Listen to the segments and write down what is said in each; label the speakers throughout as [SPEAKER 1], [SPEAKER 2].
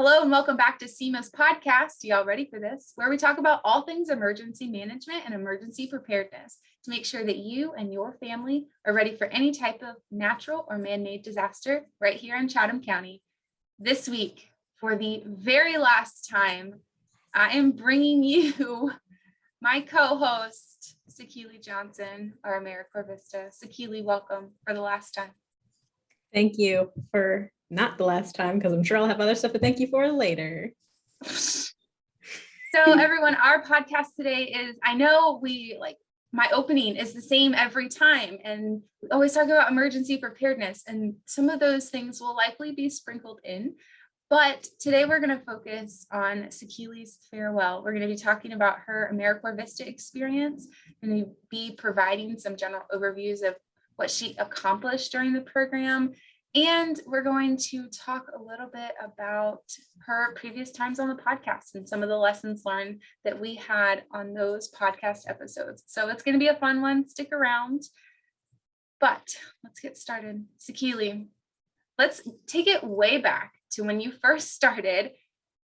[SPEAKER 1] Hello and welcome back to CEMA's podcast. Y'all ready for this? Where we talk about all things emergency management and emergency preparedness to make sure that you and your family are ready for any type of natural or man-made disaster right here in Chatham County. This week, for the very last time, I am bringing you my co-host, Sakile Johnson, our AmeriCorps VISTA. Sakile, welcome for the last time.
[SPEAKER 2] Thank you for not the last time, because I'm sure I'll have other stuff to thank you for later.
[SPEAKER 1] So everyone, our podcast today is, I know my opening is the same every time, and we always talk about emergency preparedness, and some of those things will likely be sprinkled in. But today we're going to focus on Sakile's farewell. We're going to be talking about her AmeriCorps VISTA experience, and be providing some general overviews of what she accomplished during the program. And we're going to talk a little bit about her previous times on the podcast and some of the lessons learned that we had on those podcast episodes. So it's going to be a fun one. Stick around. But let's get started. Sakile, let's take it way back to when you first started.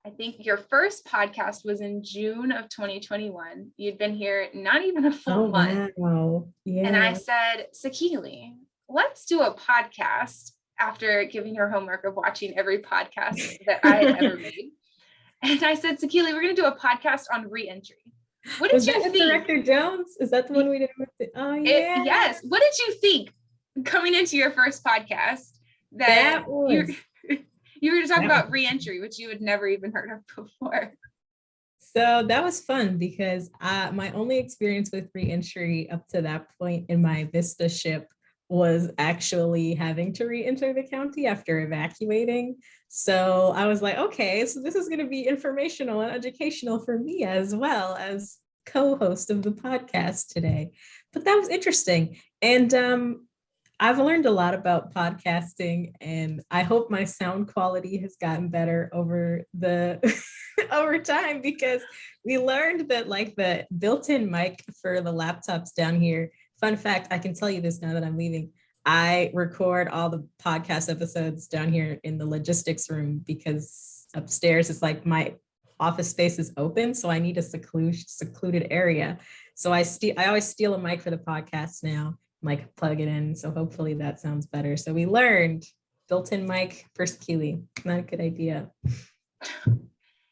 [SPEAKER 1] I think your first podcast was in June of 2021. You'd been here not even a full month.
[SPEAKER 2] Wow. Yeah.
[SPEAKER 1] And I said, Sakile, let's do a podcast, after giving her homework of watching every podcast that I had ever made. And I said, Sakile, we're going to do a podcast on reentry. What did you think?
[SPEAKER 2] Director Jones? Is that the one we did with the, oh yeah.
[SPEAKER 1] Yes. What did you think coming into your first podcast that you were going to talk about reentry, which you had never even heard of before?
[SPEAKER 2] So that was fun because my only experience with reentry up to that point in my VISTA ship was actually having to re-enter the county after evacuating. So I was like, okay, so this is going to be informational and educational for me as well as co-host of the podcast today. But that was interesting. And I've learned a lot about podcasting, and I hope my sound quality has gotten better over over time, because we learned that like the built-in mic for the laptops down here. Fun fact, I can tell you this now that I'm leaving. I record all the podcast episodes down here in the logistics room, because upstairs is like my office space is open. So I need a secluded area. So I always steal a mic for the podcast now, like plug it in. So hopefully that sounds better. So we learned built-in mic for Sakile. Not a good idea.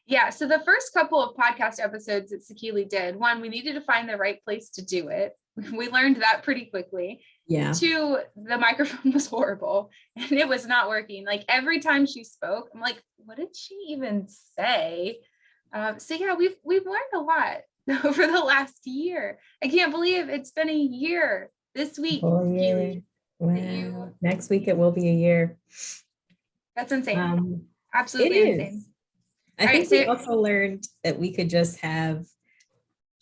[SPEAKER 1] Yeah, so the first couple of podcast episodes that Sakile did, one, we needed to find the right place to do it. We learned that pretty quickly.
[SPEAKER 2] Yeah.
[SPEAKER 1] Two, the microphone was horrible and it was not working. Like every time she spoke, I'm like, what did she even say? So yeah, we've learned a lot over the last year. I can't believe it's been a year this week.
[SPEAKER 2] Sakile, wow. Next week it will be a year.
[SPEAKER 1] That's insane. Absolutely insane.
[SPEAKER 2] I think we also learned that we could just have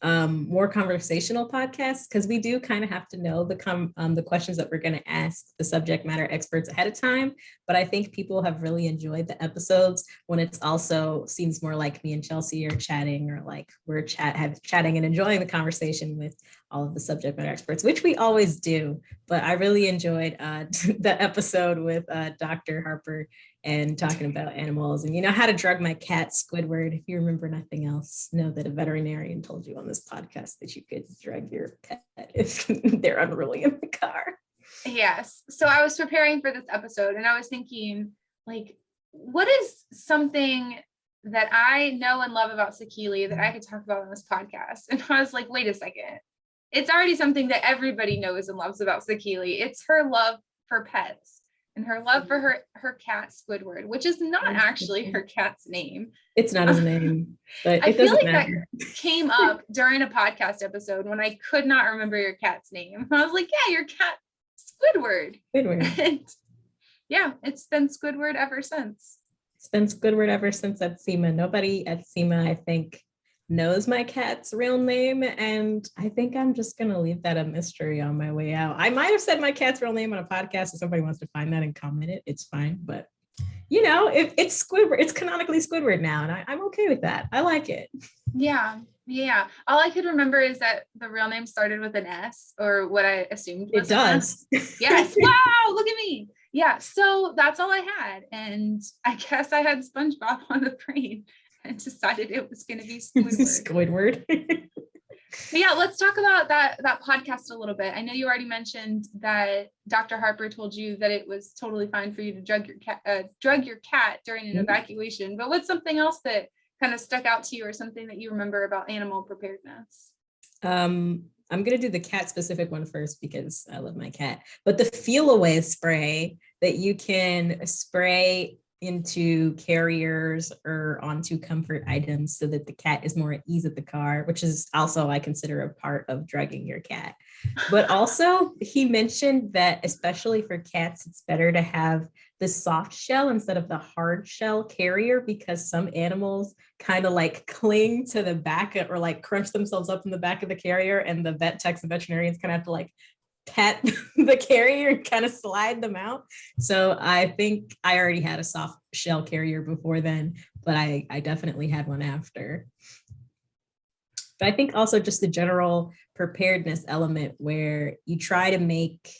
[SPEAKER 2] more conversational podcasts, because we do kind of have to know the questions that we're going to ask the subject matter experts ahead of time. But I think people have really enjoyed the episodes when it's also seems more like me and Chelsea are chatting, or like we're chatting and enjoying the conversation with all of the subject matter experts, which we always do. But I really enjoyed the episode with Dr. Harper, and talking about animals and, how to drug my cat Squidward. If you remember nothing else, know that a veterinarian told you on this podcast that you could drug your pet if they're unruly in the car.
[SPEAKER 1] Yes. So I was preparing for this episode and I was thinking, like, what is something that I know and love about Sakile that I could talk about on this podcast? And I was like, wait a second. It's already something that everybody knows and loves about Sakile. It's her love for pets. And her love for her cat Squidward, which is not actually her cat's name.
[SPEAKER 2] It's not his name, but
[SPEAKER 1] I
[SPEAKER 2] it
[SPEAKER 1] feel
[SPEAKER 2] doesn't
[SPEAKER 1] like
[SPEAKER 2] matter.
[SPEAKER 1] That came up during a podcast episode when I could not remember your cat's name. I was like, yeah, your cat Squidward. And yeah, it's been Squidward ever since.
[SPEAKER 2] It's been Squidward ever since at CEMA. Nobody at CEMA, I think, knows my cat's real name, and I think I'm just gonna leave that a mystery on my way out. I might have said my cat's real name on a podcast. If somebody wants to find that and comment it, it's fine. But if it's Squidward, it's canonically Squidward now, and I'm okay with that. I like it.
[SPEAKER 1] Yeah, Yeah. All I could remember is that the real name started with an S, or what I assumed was
[SPEAKER 2] It
[SPEAKER 1] an S.
[SPEAKER 2] does.
[SPEAKER 1] Yes. Wow. Look at me. Yeah. So that's all I had. And I guess I had SpongeBob on the brain and decided it was going to be Squidward.
[SPEAKER 2] Squidward.
[SPEAKER 1] But yeah, let's talk about that podcast a little bit. I know you already mentioned that Dr. Harper told you that it was totally fine for you to drug your cat during an evacuation. But what's something else that kind of stuck out to you, or something that you remember about animal preparedness?
[SPEAKER 2] I'm going to do the cat specific one first because I love my cat, but the feel away spray that you can spray into carriers or onto comfort items so that the cat is more at ease at the car, which is also, I consider, a part of drugging your cat. But also he mentioned that especially for cats, it's better to have the soft shell instead of the hard shell carrier, because some animals kind of like cling to the back or like crunch themselves up in the back of the carrier, and the vet techs and veterinarians kind of have to like pet the carrier and kind of slide them out. So I think I already had a soft shell carrier before then, but I definitely had one after. But I think also just the general preparedness element where you try to make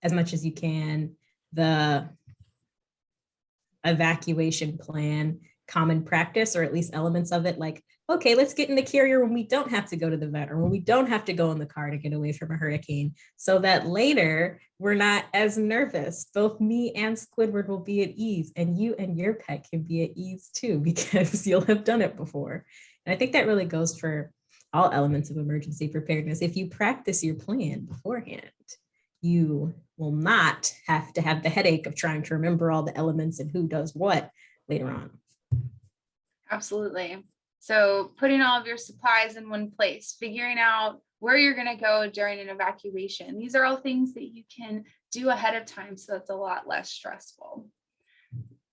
[SPEAKER 2] as much as you can the evacuation plan common practice, or at least elements of it, like, okay, let's get in the carrier when we don't have to go to the vet, or when we don't have to go in the car to get away from a hurricane, so that later we're not as nervous. Both me and Squidward will be at ease, and you and your pet can be at ease too, because you'll have done it before. And I think that really goes for all elements of emergency preparedness. If you practice your plan beforehand, you will not have to have the headache of trying to remember all the elements and who does what later on.
[SPEAKER 1] Absolutely. So putting all of your supplies in one place, figuring out where you're going to go during an evacuation. These are all things that you can do ahead of time, so that's a lot less stressful.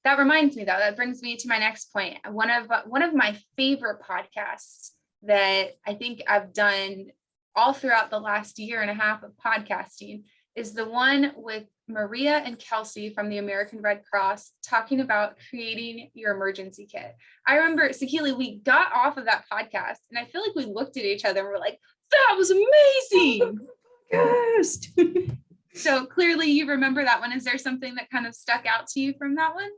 [SPEAKER 1] That reminds me, though, that brings me to my next point. One of my favorite podcasts that I think I've done all throughout the last year and a half of podcasting is the one with Maria and Kelsey from the American Red Cross talking about creating your emergency kit. I remember, Sakile, we got off of that podcast and I feel like we looked at each other and we're like, that was amazing.
[SPEAKER 2] Yes.
[SPEAKER 1] So clearly you remember that one. Is there something that kind of stuck out to you from that one?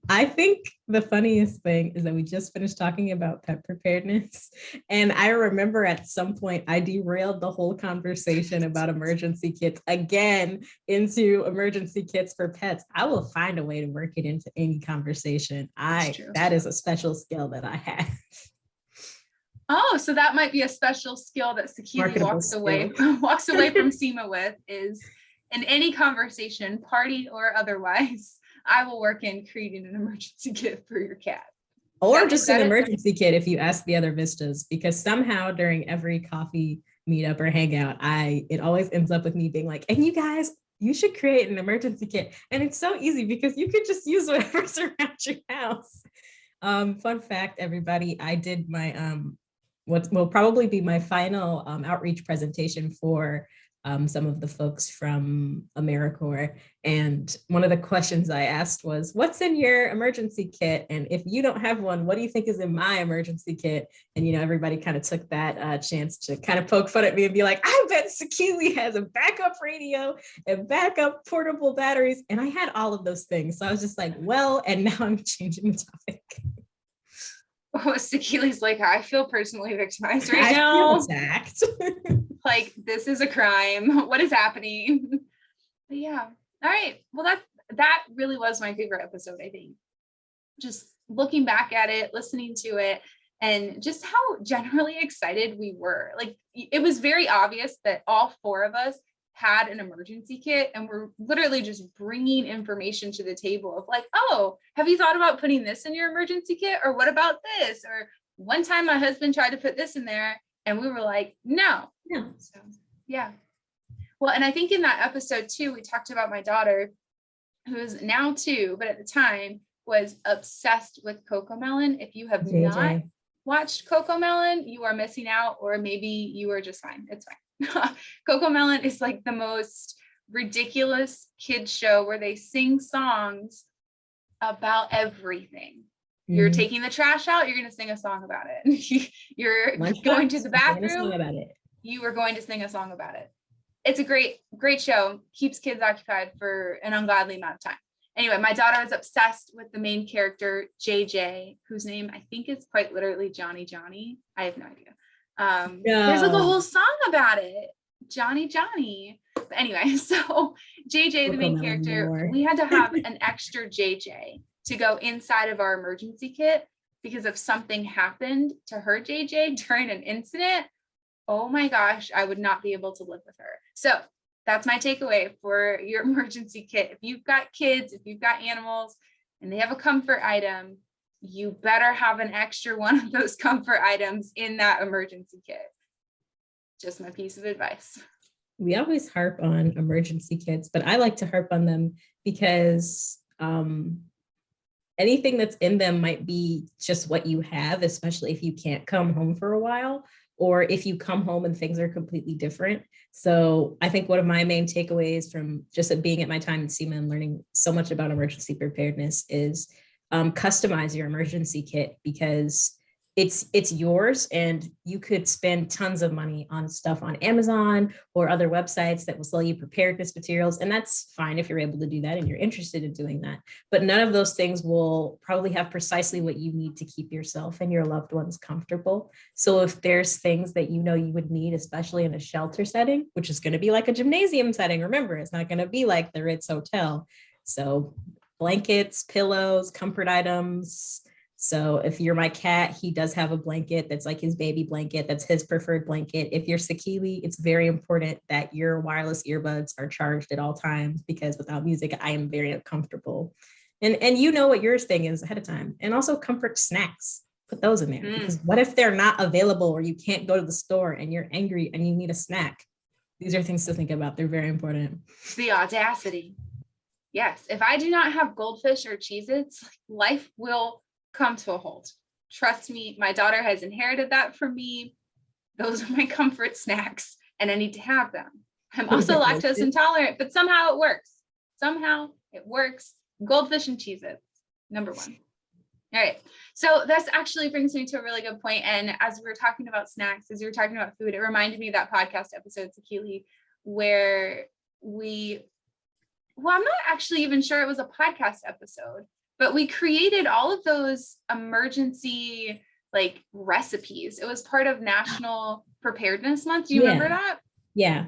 [SPEAKER 2] I think the funniest thing is that we just finished talking about pet preparedness. And I remember at some point I derailed the whole conversation about emergency kits again into emergency kits for pets. I will find a way to work it into any conversation. That is a special skill that I have.
[SPEAKER 1] Oh, so that might be a special skill that Sakile walks away from CEMA with, is in any conversation, party or otherwise, I will work in creating an emergency kit for your cat.
[SPEAKER 2] Or just an emergency kit if you ask the other Vistas, because somehow during every coffee meetup or hangout, it always ends up with me being like, and you guys, you should create an emergency kit. And it's so easy because you could just use whatever's around your house. Fun fact, everybody, I did my, what will probably be my final outreach presentation for some of the folks from AmeriCorps. And one of the questions I asked was, what's in your emergency kit? And if you don't have one, what do you think is in my emergency kit? And, everybody kind of took that chance to kind of poke fun at me and be like, I bet Sakile has a backup radio and backup portable batteries. And I had all of those things. So I was just like, well, and now I'm changing the topic.
[SPEAKER 1] Oh, Sakile's like, I feel personally victimized right now.
[SPEAKER 2] I feel attacked.
[SPEAKER 1] Like, this is a crime. What is happening? But yeah. All right. Well, that really was my favorite episode, I think. Just looking back at it, listening to it, and just how generally excited we were. Like, it was very obvious that all four of us had an emergency kit, and we're literally just bringing information to the table of like, oh, have you thought about putting this in your emergency kit? Or what about this? Or one time my husband tried to put this in there and we were like, no. So, yeah. Well, and I think in that episode too, we talked about my daughter, who is now 2, but at the time was obsessed with CoComelon. If you have not watched CoComelon, you are missing out, or maybe you are just fine. It's fine. CoComelon is like the most ridiculous kids show where they sing songs about everything. You're taking the trash out, you're going to sing a song about it. You're going to the bathroom, you are going to sing a song about it. It's a great show. Keeps kids occupied for an ungodly amount of time. Anyway, my daughter is obsessed with the main character, JJ, whose name I think is quite literally Johnny Johnny. I have no idea. There's like a whole song about it. Johnny Johnny. But anyway, so JJ, the main character, we had to have an extra JJ to go inside of our emergency kit because if something happened to her JJ during an incident, oh my gosh, I would not be able to live with her. So that's my takeaway for your emergency kit. If you've got kids, if you've got animals and they have a comfort item, you better have an extra one of those comfort items in that emergency kit. Just my piece of advice.
[SPEAKER 2] We always harp on emergency kits, but I like to harp on them because anything that's in them might be just what you have, especially if you can't come home for a while, or if you come home and things are completely different. So I think one of my main takeaways from just being at my time in CEMA and learning so much about emergency preparedness is customize your emergency kit, because it's yours and you could spend tons of money on stuff on Amazon or other websites that will sell you preparedness materials. And that's fine if you're able to do that and you're interested in doing that. But none of those things will probably have precisely what you need to keep yourself and your loved ones comfortable. So if there's things that you know you would need, especially in a shelter setting, which is going to be like a gymnasium setting, remember, it's not going to be like the Ritz Hotel. So blankets, pillows, comfort items. So if you're my cat, he does have a blanket that's like his baby blanket. That's his preferred blanket. If you're Sakile, it's very important that your wireless earbuds are charged at all times, because without music, I am very uncomfortable. And you know what your thing is ahead of time. And also comfort snacks. Put those in there. Because what if they're not available or you can't go to the store and you're angry and you need a snack? These are things to think about. They're very important.
[SPEAKER 1] The audacity. Yes. If I do not have goldfish or Cheez-Its, life will come to a halt. Trust me, my daughter has inherited that from me. Those are my comfort snacks and I need to have them. I'm also lactose intolerant, but somehow it works. Somehow it works. Goldfish and Cheez-Its, number one. All right. So this actually brings me to a really good point. And as we were talking about snacks, as we were talking about food, it reminded me of that podcast episode, Sakile, where I'm not actually even sure it was a podcast episode, but we created all of those emergency like recipes. It was part of National Preparedness Month. Do you remember that?
[SPEAKER 2] Yeah.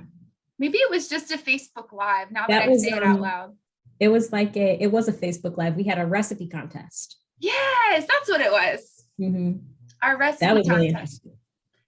[SPEAKER 1] Maybe it was just a Facebook Live. Now that I say it out loud.
[SPEAKER 2] It was a Facebook Live. We had a recipe contest.
[SPEAKER 1] Yes, that's what it was.
[SPEAKER 2] Mm-hmm.
[SPEAKER 1] Our recipe
[SPEAKER 2] that was
[SPEAKER 1] contest.
[SPEAKER 2] Really interesting.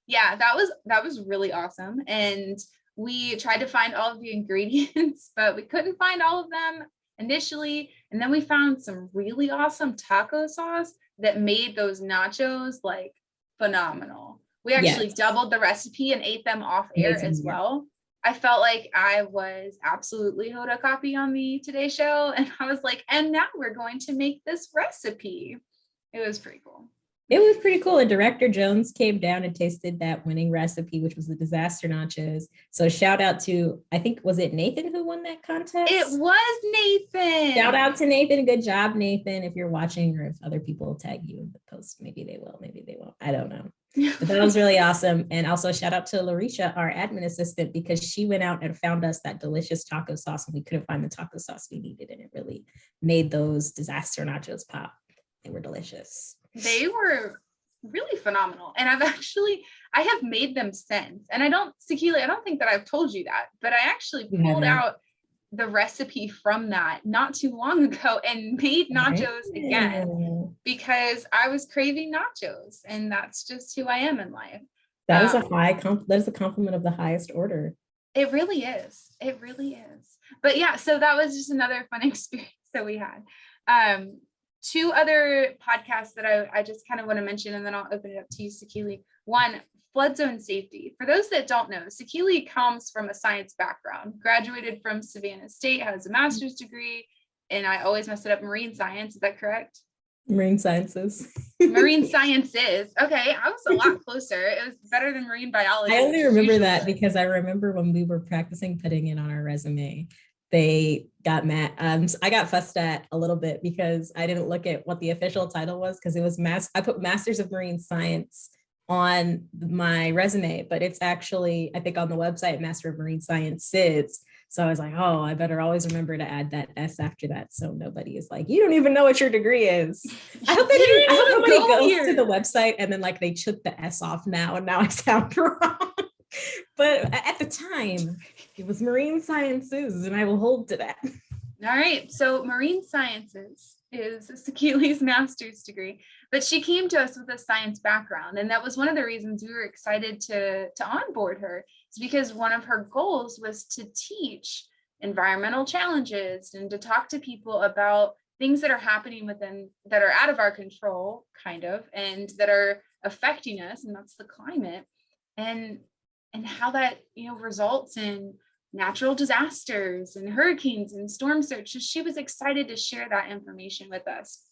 [SPEAKER 1] Yeah, that was really awesome. And we tried to find all of the ingredients, but we couldn't find all of them initially. And then we found some really awesome taco sauce that made those nachos like phenomenal. We actually doubled the recipe and ate them off air as well. I felt like I was absolutely Hoda copy on the Today Show. And I was like, and now we're going to make this recipe. It was pretty cool.
[SPEAKER 2] It was pretty cool. And Director Jones came down and tasted that winning recipe, which was the disaster nachos. So shout out to, I think, was it Nathan who won that contest?
[SPEAKER 1] It was Nathan.
[SPEAKER 2] Shout out to Nathan. Good job, Nathan. If you're watching, or if other people tag you in the post, maybe they will, maybe they won't. I don't know. But that was really awesome. And also shout out to Larisha, our admin assistant, because she went out and found us that delicious taco sauce and we couldn't find the taco sauce we needed. And it really made those disaster nachos pop. They were delicious.
[SPEAKER 1] They were really phenomenal. And I have made them since. And I don't think that I've told you that, but I actually pulled out the recipe from that not too long ago and made nachos again because I was craving nachos, and that's just who I am in life.
[SPEAKER 2] That is that is a compliment of the highest order.
[SPEAKER 1] It really is. It really is. But yeah, so that was just another fun experience that we had. Two other podcasts that I just kind of want to mention, and then I'll open it up to you, Sakile. One, flood zone safety. For those that don't know, Sakile comes from a science background, graduated from Savannah State, has a master's degree, and I always mess it up, marine science. Is that correct?
[SPEAKER 2] Marine sciences.
[SPEAKER 1] Marine sciences. Okay, I was a lot closer. It was better than marine biology.
[SPEAKER 2] I only remember that because I remember when we were practicing putting it on our resume. they got mad. I got fussed at a little bit because I didn't look at what the official title was, because it was I put Masters of Marine Science on my resume, but it's actually, I think on the website, Master of Marine Sciences. So I was like, oh, I better always remember to add that S after that, so nobody is like, you don't even know what your degree is. I hope nobody goes to the website and then like they took the S off now, and now I sound wrong. But at the time, it was Marine Sciences, and I will hold to that.
[SPEAKER 1] All right. So Marine Sciences is Sakile's master's degree, but she came to us with a science background. And that was one of the reasons we were excited to onboard her. It's because one of her goals was to teach environmental challenges and to talk to people about things that are happening within, that are out of our control, kind of, and that are affecting us, and that's the climate, and how that, results in natural disasters and hurricanes and storm surge. So she was excited to share that information with us.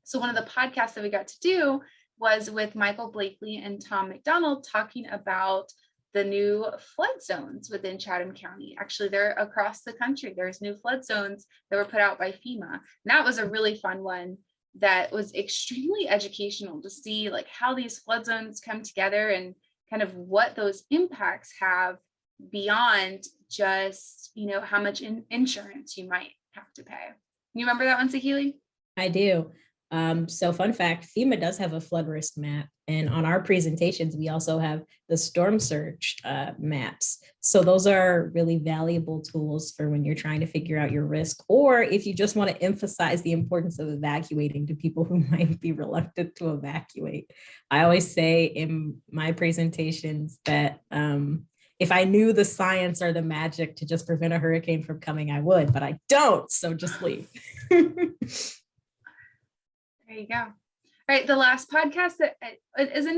[SPEAKER 1] So one of the podcasts that we got to do was with Michael Blakely and Tom McDonald, talking about the new flood zones within Chatham County. Actually, they're across the country. There's new flood zones that were put out by FEMA. And that was a really fun one that was extremely educational to see like how these flood zones come together and kind of what those impacts have beyond just, how much insurance you might have to pay. You remember that one, Sakile?
[SPEAKER 2] I do. So fun fact, FEMA does have a flood risk map. And on our presentations, we also have the storm surge maps. So those are really valuable tools for when you're trying to figure out your risk, or if you just want to emphasize the importance of evacuating to people who might be reluctant to evacuate. I always say in my presentations that if I knew the science or the magic to just prevent a hurricane from coming, I would, but I don't. So just leave.
[SPEAKER 1] There you go. All right. The last podcast that is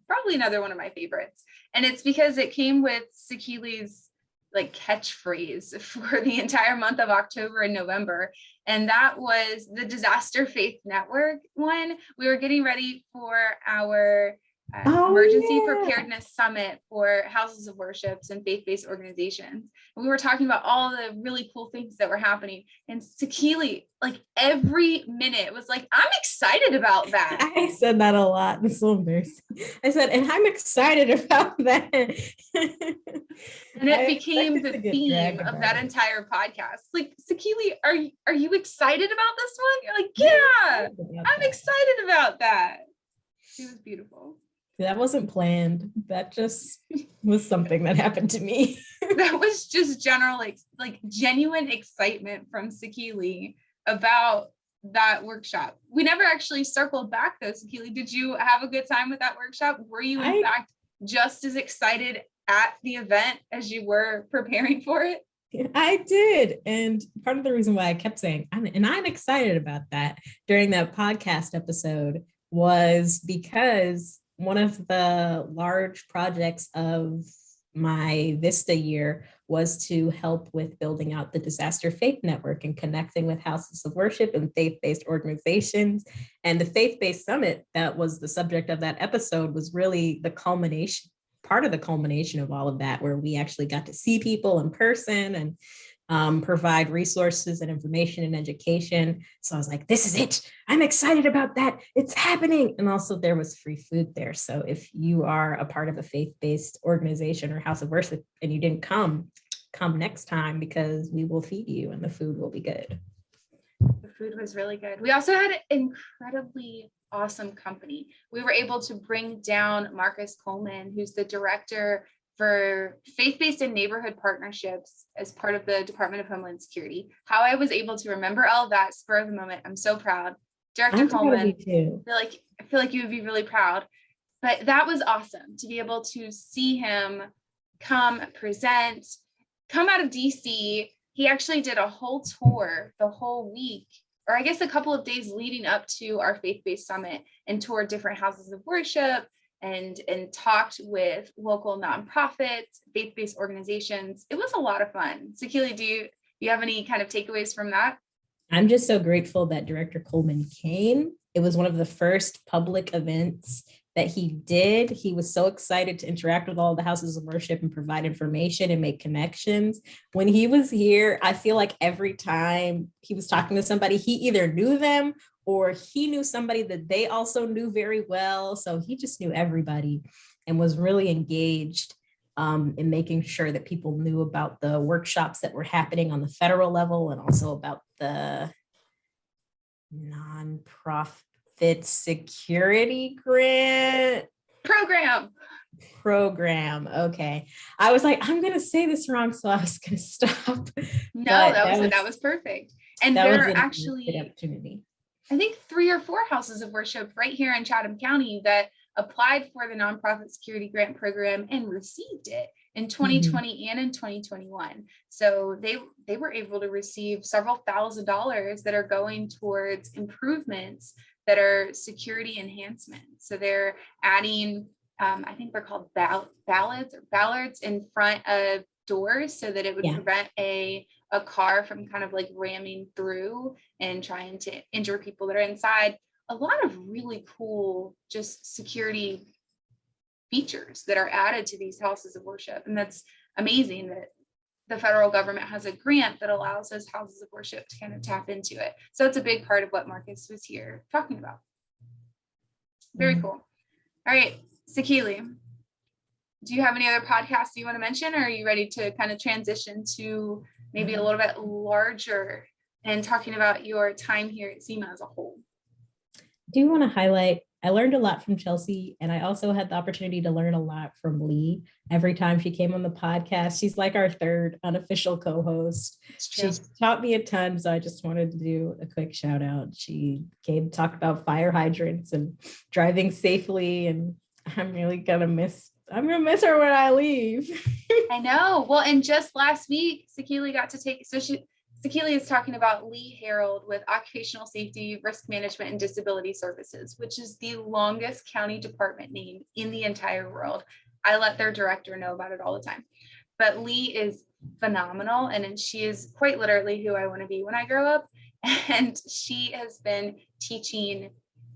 [SPEAKER 1] probably another one of my favorites. And it's because it came with Sakile's like catchphrase for the entire month of October and November. And that was the Disaster Faith Network one. We were getting ready for our emergency preparedness summit for houses of worships and faith-based organizations. And we were talking about all the really cool things that were happening. And Sakile, like every minute was like, I'm excited about that.
[SPEAKER 2] I said that a lot. It's so embarrassing. I said, and I'm excited about that.
[SPEAKER 1] And it became the theme of that entire podcast. Like, Sakile, are you excited about this one? You're like, yeah, I'm excited about that. It was beautiful.
[SPEAKER 2] That wasn't planned. That just was something that happened to me.
[SPEAKER 1] That was just general, like genuine excitement from Sakile about that workshop. We never actually circled back though, Sakile. Did you have a good time with that workshop? Were you in fact just as excited at the event as you were preparing for it?
[SPEAKER 2] I did. And part of the reason why I kept saying, I'm excited about that during that podcast episode was because one of the large projects of my VISTA year was to help with building out the Disaster Faith Network and connecting with houses of worship and faith-based organizations. And the Faith-Based Summit, that was the subject of that episode, was really the culmination, part of the culmination of all of that, where we actually got to see people in person and provide resources and information and education. So I was like, this is it. I'm excited about that. It's happening. And also there was free food there. So if you are a part of a faith-based organization or house of worship and you didn't come next time, because we will feed you and the food will be good.
[SPEAKER 1] The food was really good. We also had an incredibly awesome company. We were able to bring down Marcus Coleman, who's the director for faith-based and neighborhood partnerships as part of the Department of Homeland Security. How I was able to remember all of that spur of the moment, I'm so proud. Director Coleman, I feel like you would be really proud. But that was awesome to be able to see him come present, come out of DC. He actually did a whole tour the whole week, or I guess a couple of days leading up to our faith-based summit, and toured different houses of worship and talked with local nonprofits, faith-based organizations. It was a lot of fun. Sakile, do you have any kind of takeaways from that?
[SPEAKER 2] I'm just so grateful that Director Coleman came. It was one of the first public events that he did. He was so excited to interact with all the houses of worship and provide information and make connections. When he was here, I feel like every time he was talking to somebody, he either knew them or he knew somebody that they also knew very well. So he just knew everybody and was really engaged in making sure that people knew about the workshops that were happening on the federal level and also about the nonprofit security grant program. Okay. I was like, I'm going to say this wrong, so I was going to stop.
[SPEAKER 1] No, that was perfect. And there are actually
[SPEAKER 2] opportunity.
[SPEAKER 1] I think 3 or 4 houses of worship right here in Chatham County that applied for the nonprofit security grant program and received it in 2020 and in 2021. So they were able to receive several $1,000s that are going towards improvements that are security enhancements. So they're adding, I think they're called ballards in front of doors so that it would prevent a car from kind of like ramming through and trying to injure people that are inside. A lot of really cool just security features that are added to these houses of worship. And that's amazing that the federal government has a grant that allows those houses of worship to kind of tap into it. So it's a big part of what Marcus was here talking about. Very cool. All right, Sakile, do you have any other podcasts you want to mention, or are you ready to kind of transition to maybe a little bit larger and talking about your time here at CEMA as a whole?
[SPEAKER 2] I do want to highlight, I learned a lot from Chelsea, and I also had the opportunity to learn a lot from Lee. Every time she came on the podcast, she's like our third unofficial co-host. She taught me a ton, so I just wanted to do a quick shout out. She came talk about fire hydrants and driving safely, and I'm really gonna miss her when I leave.
[SPEAKER 1] I know. Well, and just last week, Sakile got to take, Sakile is talking about Lee Harold with Occupational Safety, Risk Management, and Disability Services, which is the longest county department name in the entire world. I let their director know about it all the time. But Lee is phenomenal, and she is quite literally who I want to be when I grow up. And she has been teaching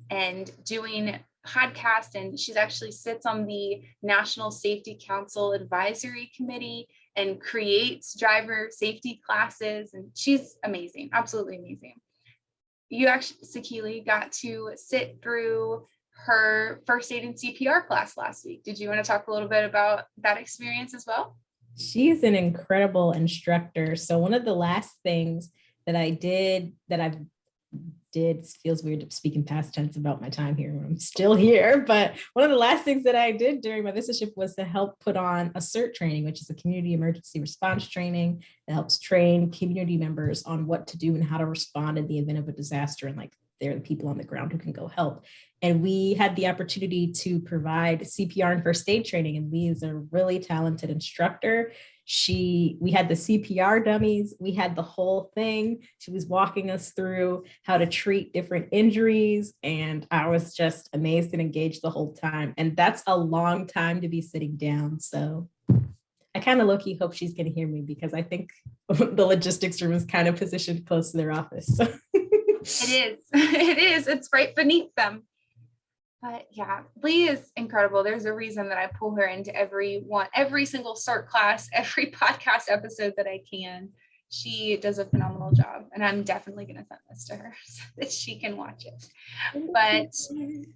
[SPEAKER 1] and doing podcasts, and she's actually sits on the National Safety Council Advisory Committee and creates driver safety classes, and she's amazing, absolutely amazing. You actually, Sakile, got to sit through her first aid and CPR class last week. Did you want to talk a little bit about that experience as well?
[SPEAKER 2] She's an incredible instructor. So one of the last things that I did, feels weird speaking past tense about my time here when I'm still here, but one of the last things that I did during my visitorship was to help put on a CERT training, which is a community emergency response training that helps train community members on what to do and how to respond in the event of a disaster. And like, they're the people on the ground who can go help. And we had the opportunity to provide CPR and first aid training, and Lee is a really talented instructor. We had the CPR dummies, we had the whole thing. She was walking us through how to treat different injuries, and I was just amazed and engaged the whole time. And that's a long time to be sitting down. So I kind of low-key hope she's going to hear me, because I think the logistics room is kind of positioned close to their office.
[SPEAKER 1] It is. It's right beneath them. But yeah, Lee is incredible. There's a reason that I pull her into every single CERT class, every podcast episode that I can. She does a phenomenal job, and I'm definitely going to send this to her so that she can watch it. But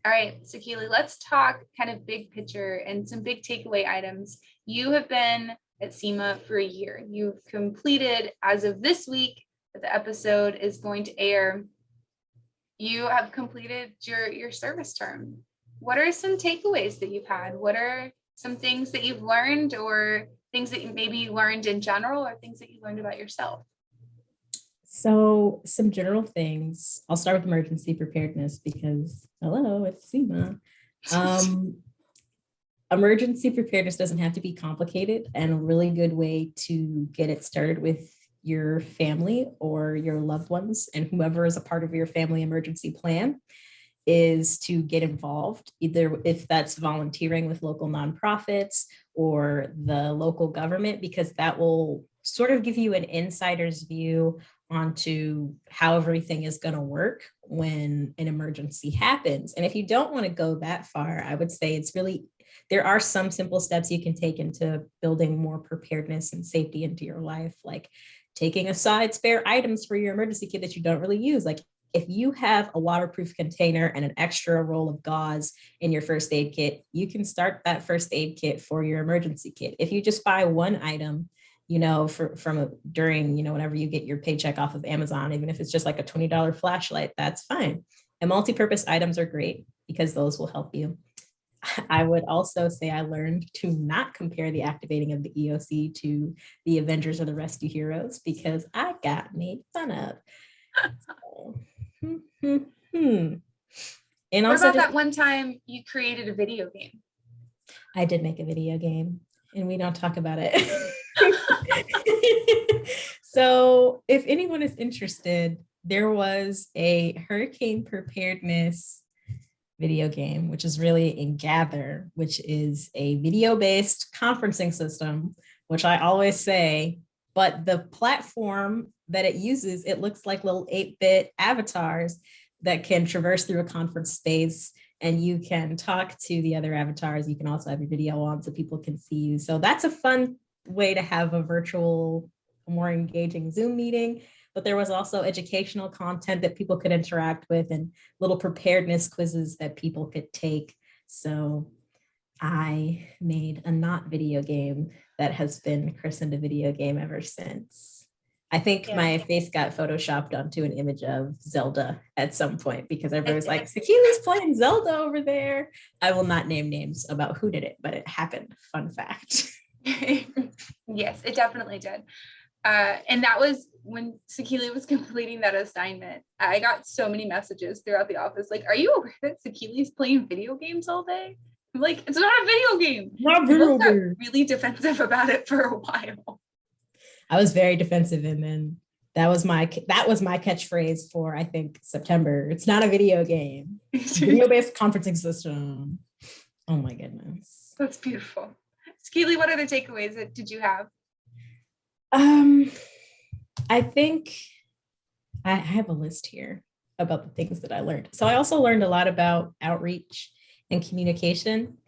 [SPEAKER 1] all right, Sakile, let's talk kind of big picture and some big takeaway items. You have been at CEMA for a year. You've completed, as of this week that the episode is going to air, you have completed your service term. What are some takeaways that you've had? What are some things that you've learned, or things that maybe you learned in general, or things that you learned about yourself?
[SPEAKER 2] So some general things. I'll start with emergency preparedness, because hello, it's CEMA. Emergency preparedness doesn't have to be complicated, and a really good way to get it started with your family or your loved ones and whoever is a part of your family emergency plan is to get involved, either if that's volunteering with local nonprofits or the local government, because that will sort of give you an insider's view onto how everything is going to work when an emergency happens. And if you don't want to go that far, I would say there are some simple steps you can take into building more preparedness and safety into your life, like taking aside spare items for your emergency kit that you don't really use. Like if you have a waterproof container and an extra roll of gauze in your first aid kit, you can start that first aid kit for your emergency kit. If you just buy one item, during, whenever you get your paycheck off of Amazon, even if it's just like a $20 flashlight, that's fine. And multi-purpose items are great because those will help you. I would also say I learned to not compare the activating of the EOC to the Avengers or the Rescue Heroes because I got made fun of. And
[SPEAKER 1] what
[SPEAKER 2] also
[SPEAKER 1] about that one time you created a video game?
[SPEAKER 2] I did make a video game and we don't talk about it. So if anyone is interested, there was a hurricane preparedness video game, which is really in Gather, which is a video-based conferencing system, which I always say, but the platform that it uses, it looks like little 8-bit avatars that can traverse through a conference space, and you can talk to the other avatars. You can also have your video on so people can see you. So that's a fun way to have a virtual, more engaging Zoom meeting. But there was also educational content that people could interact with and little preparedness quizzes that people could take. So I made a not video game that has been christened a video game ever since. I think my face got photoshopped onto an image of Zelda at some point because everybody was like, Sakile's playing Zelda over there. I will not name names about who did it, but it happened. Fun fact.
[SPEAKER 1] Yes, it definitely did. And that was when Sakile was completing that assignment. I got so many messages throughout the office, like, are you aware that Sakile's playing video games all day? I'm like, it's not a video game.
[SPEAKER 2] Not video
[SPEAKER 1] got really defensive about it for a while.
[SPEAKER 2] I was very defensive, and then that was my catchphrase for, I think, September. It's not a video game. Video-based conferencing system. Oh my goodness.
[SPEAKER 1] That's beautiful. Sakile, what other takeaways did you have?
[SPEAKER 2] I think I have a list here about the things that I learned. So I also learned a lot about outreach and communication.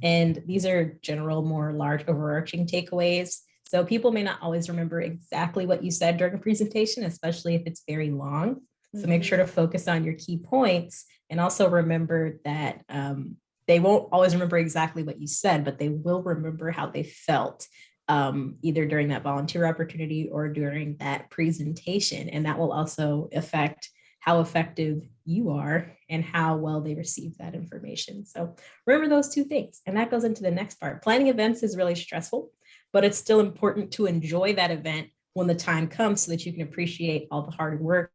[SPEAKER 2] And these are general, more large overarching takeaways. So people may not always remember exactly what you said during a presentation, especially if it's very long. So make sure to focus on your key points, and also remember that they won't always remember exactly what you said, but they will remember how they felt either during that volunteer opportunity or during that presentation. And that will also affect how effective you are and how well they receive that information. So remember those two things. And that goes into the next part. Planning events is really stressful, but it's still important to enjoy that event when the time comes so that you can appreciate all the hard work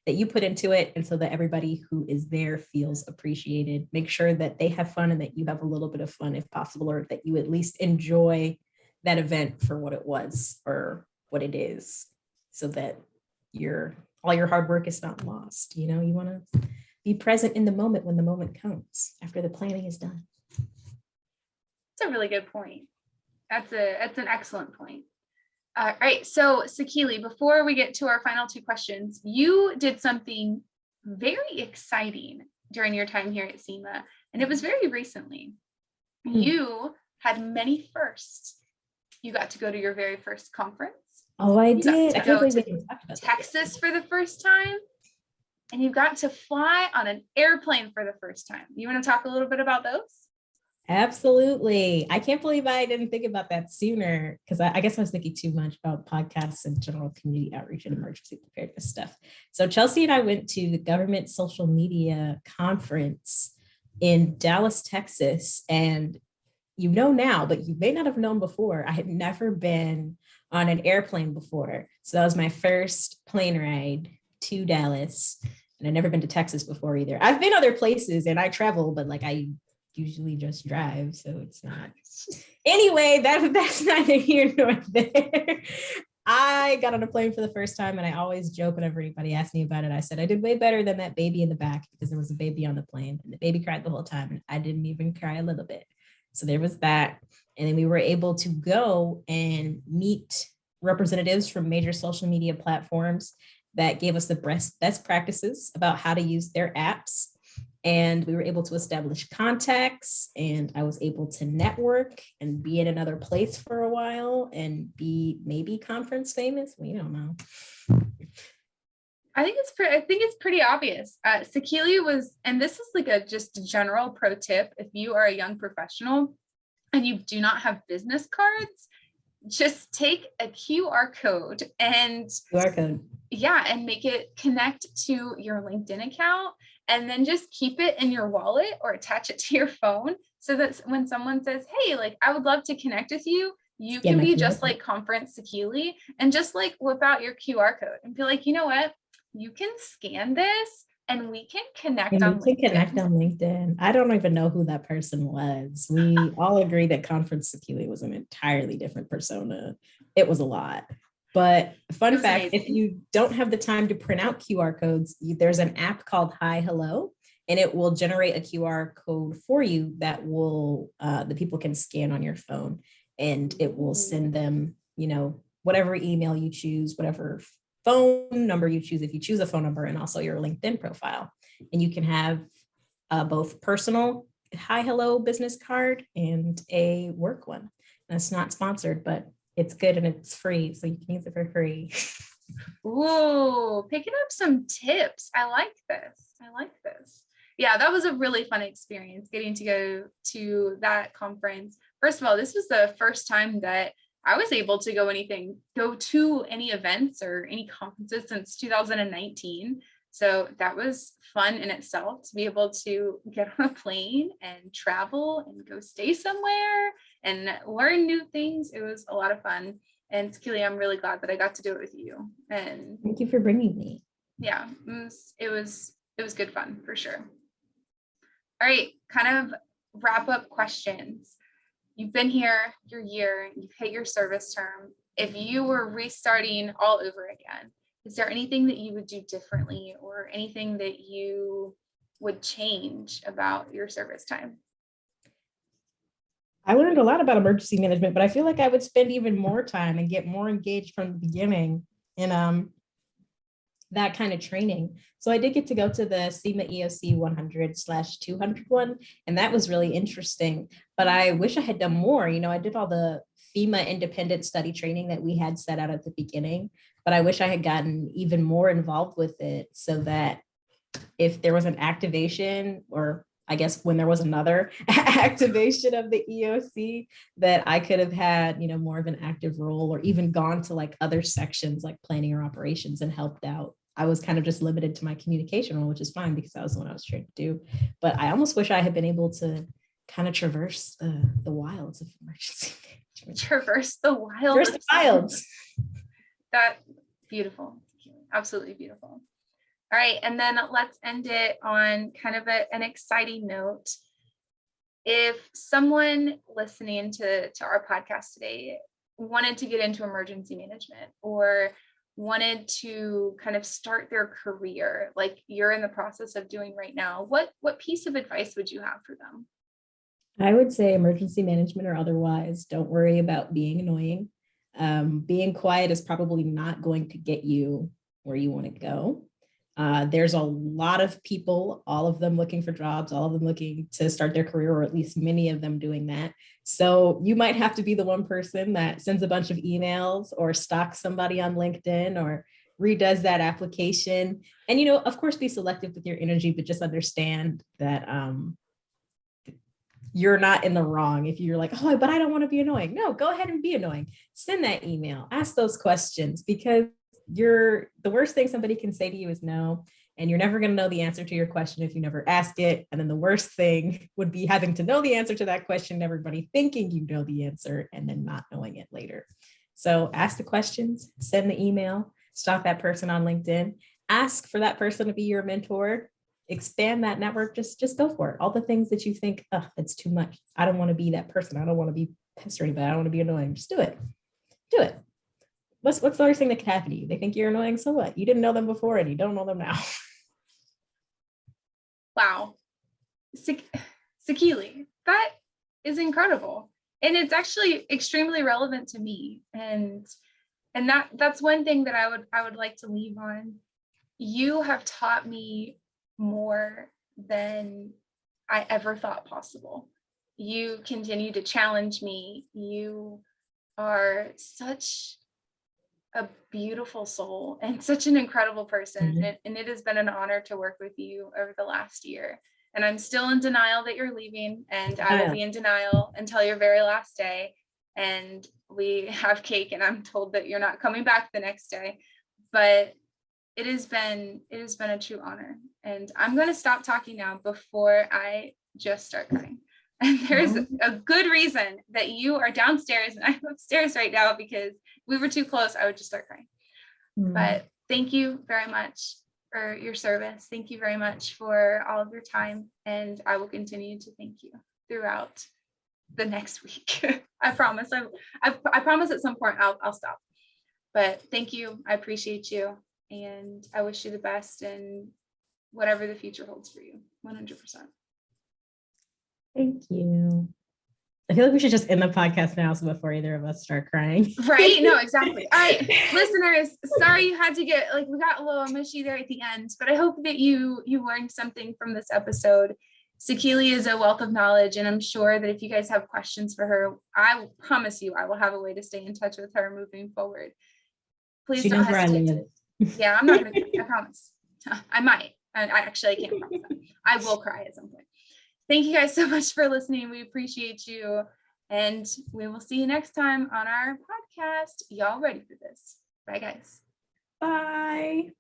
[SPEAKER 2] that you put into it, and so that everybody who is there feels appreciated. Make sure that they have fun and that you have a little bit of fun if possible, or that you at least enjoy that event for what it was or what it is, so that all your hard work is not lost. You want to be present in the moment when the moment comes after the planning is done.
[SPEAKER 1] That's a really good point. That's an excellent point. All right, so Sakile, before we get to our final two questions, you did something very exciting during your time here at CEMA, and it was very recently. You had many firsts. You got to go to your very first conference.
[SPEAKER 2] Oh, I did.
[SPEAKER 1] I got to go to Texas for the first time, and you got to fly on an airplane for the first time. You want to talk a little bit about those?
[SPEAKER 2] Absolutely. I can't believe I didn't think about that sooner, because I guess I was thinking too much about podcasts and general community outreach and emergency preparedness stuff. So Chelsea and I went to the government social media conference in Dallas, Texas. And now, but you may not have known before, I had never been on an airplane before. So that was my first plane ride to Dallas. And I'd never been to Texas before either. I've been other places and I travel, but I usually just drive, so it's not. Anyway, that's neither here nor there. I got on a plane for the first time, and I always joke whenever anybody asks me about it. I said I did way better than that baby in the back, because there was a baby on the plane, and the baby cried the whole time, and I didn't even cry a little bit. So there was that. And then we were able to go and meet representatives from major social media platforms that gave us the best practices about how to use their apps. And we were able to establish contacts, and I was able to network and be in another place for a while and be maybe conference famous. We don't know.
[SPEAKER 1] I think it's pretty obvious. Sakile was, and this is like just a general pro tip. If you are a young professional and you do not have business cards, just take a QR code and make it connect to your LinkedIn account, and then just keep it in your wallet or attach it to your phone, so that when someone says, hey, like, I would love to connect with you, you can be just like Conference Sakile and just like whip out your QR code and be like, you know what, you can scan this and we can connect on
[SPEAKER 2] LinkedIn. I don't even know who that person was. We all agree that Conference Sakile was an entirely different persona. It was a lot. But fun fact, if you don't have the time to print out QR codes, there's an app called Hi Hello, and it will generate a QR code for you that will the people can scan on your phone, and it will send them, whatever email you choose, whatever phone number you choose, if you choose a phone number, and also your LinkedIn profile. And you can have both personal Hi Hello business card and a work one. That's not sponsored, but it's good and it's free, so you can use it for free.
[SPEAKER 1] Ooh, picking up some tips. I like this. Yeah, that was a really fun experience getting to go to that conference. First of all, this was the first time that I was able to go to any events or any conferences since 2019. So that was fun in itself, to be able to get on a plane and travel and go stay somewhere and learn new things. It was a lot of fun. And Sakile, I'm really glad that I got to do it with you. And
[SPEAKER 2] thank you for bringing me.
[SPEAKER 1] Yeah, it was good fun for sure. All right, kind of wrap up questions. You've been here your year, you've hit your service term. If you were restarting all over again, is there anything that you would do differently or anything that you would change about your service time?
[SPEAKER 2] I learned a lot about emergency management, but I feel like I would spend even more time and get more engaged from the beginning in that kind of training. So I did get to go to the CEMA EOC 100/200 one, and that was really interesting. But I wish I had done more. I did all the FEMA independent study training that we had set out at the beginning, but I wish I had gotten even more involved with it, so that if there was an activation, or I guess when there was another activation of the EOC, that I could have had, more of an active role, or even gone to like other sections like planning or operations and helped out. I was kind of just limited to my communication role, which is fine because that was what I was trained to do. But I almost wish I had been able to kind of traverse the wilds of emergency management.
[SPEAKER 1] Traverse the wilds. That beautiful, absolutely beautiful. All right, and then let's end it on kind of an exciting note. If someone listening to our podcast today wanted to get into emergency management or wanted to kind of start their career like you're in the process of doing right now, what piece of advice would you have for them?
[SPEAKER 2] I would say emergency management or otherwise, don't worry about being annoying. Being quiet is probably not going to get you where you want to go. There's a lot of people, all of them looking for jobs, all of them looking to start their career, or at least many of them doing that. So you might have to be the one person that sends a bunch of emails or stalks somebody on LinkedIn or redoes that application. And, of course, be selective with your energy, but just understand that you're not in the wrong if you're like, oh, but I don't want to be annoying. No, go ahead and be annoying. Send that email, ask those questions, because the worst thing somebody can say to you is no, and you're never going to know the answer to your question if you never ask it. And then the worst thing would be having to know the answer to that question, everybody thinking you know the answer, and then not knowing it later. So ask the questions, send the email, stalk that person on LinkedIn, ask for that person to be your mentor, expand that network. Just go for it. All the things that you think, oh, it's too much. I don't want to be that person. I don't want to be pestering, but I don't want to be annoying. Just do it. Do it. What's the worst thing that could happen to you? They think you're annoying, so what? You didn't know them before and you don't know them now.
[SPEAKER 1] Wow. Sakile, that is incredible. And it's actually extremely relevant to me. And And that's one thing that I would like to leave on. You have taught me more than I ever thought possible. You continue to challenge me. You are such a beautiful soul and such an incredible person.
[SPEAKER 2] Mhm.
[SPEAKER 1] And it has been an honor to work with you over the last year. And I'm still in denial that you're leaving, and I will be in denial until your very last day. And we have cake, and I'm told that you're not coming back the next day. But it has been a true honor. And I'm going to stop talking now before I just start crying. And there's a good reason that you are downstairs and I'm upstairs right now, because if we were too close, I would just start crying. But thank you very much for your service. Thank you very much for all of your time. And I will continue to thank you throughout the next week. I promise. I promise at some point I'll stop. But thank you. I appreciate you. And I wish you the best in whatever the future holds for you. 100%.
[SPEAKER 2] Thank you. I feel like we should just end the podcast now, so before either of us start crying.
[SPEAKER 1] Right? No, exactly. All right, listeners, sorry you had to get, like, we got a little mushy there at the end, but I hope that you learned something from this episode. Sakile is a wealth of knowledge, and I'm sure that if you guys have questions for her, I promise you I will have a way to stay in touch with her moving forward. Please don't hesitate to. Yeah, I'm not gonna cry, I promise. I might. I actually can't promise that. I will cry at some point. Thank you guys so much for listening. We appreciate you. And we will see you next time on our podcast. Y'all ready for this? Bye, guys.
[SPEAKER 2] Bye.